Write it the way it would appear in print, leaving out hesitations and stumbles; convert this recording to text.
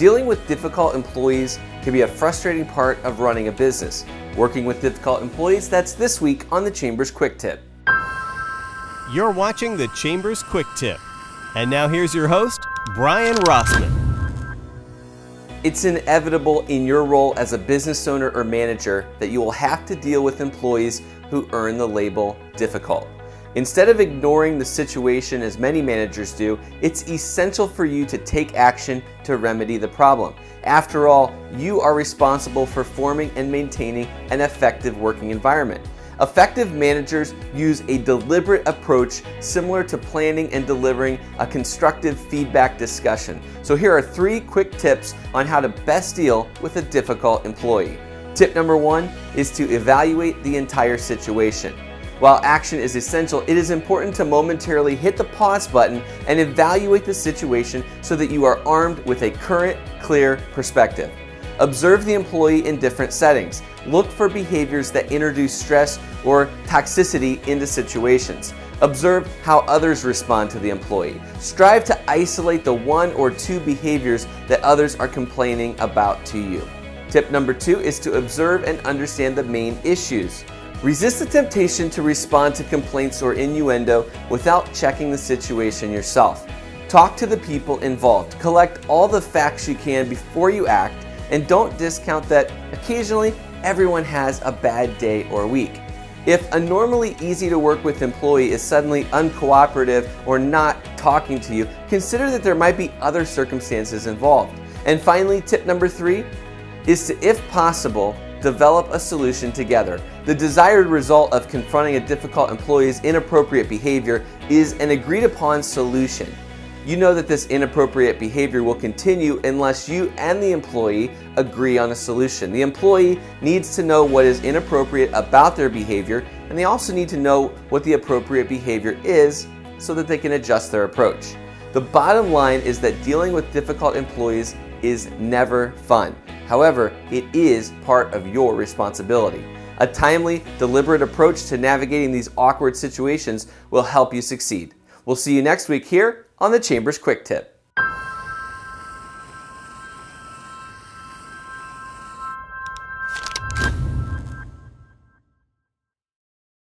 Dealing with difficult employees can be a frustrating part of running a business. Working with difficult employees, that's this week on the Chambers Quick Tip. You're watching the Chambers Quick Tip. And now here's your host, Brian Rossman. It's inevitable in your role as a business owner or manager that you will have to deal with employees who earn the label difficult. Instead of ignoring the situation as many managers do, it's essential for you to take action to remedy the problem. After all, you are responsible for forming and maintaining an effective working environment. Effective managers use a deliberate approach similar to planning and delivering a constructive feedback discussion. So here are 3 quick tips on how to best deal with a difficult employee. Tip number 1 is to evaluate the entire situation. While action is essential, it is important to momentarily hit the pause button and evaluate the situation so that you are armed with a current, clear perspective. Observe the employee in different settings. Look for behaviors that introduce stress or toxicity into situations. Observe how others respond to the employee. Strive to isolate the 1 or 2 behaviors that others are complaining about to you. Tip number 2 is to observe and understand the main issues. Resist the temptation to respond to complaints or innuendo without checking the situation yourself. Talk to the people involved. Collect all the facts you can before you act, and don't discount that occasionally everyone has a bad day or week. If a normally easy to work with employee is suddenly uncooperative or not talking to you, consider that there might be other circumstances involved. And finally, tip number 3 is to, if possible, develop a solution together. The desired result of confronting a difficult employee's inappropriate behavior is an agreed upon solution. You know that this inappropriate behavior will continue unless you and the employee agree on a solution. The employee needs to know what is inappropriate about their behavior, and they also need to know what the appropriate behavior is so that they can adjust their approach. The bottom line is that dealing with difficult employees is never fun. However, it is part of your responsibility. A timely, deliberate approach to navigating these awkward situations will help you succeed. We'll see you next week here on the Chambers Quick Tip.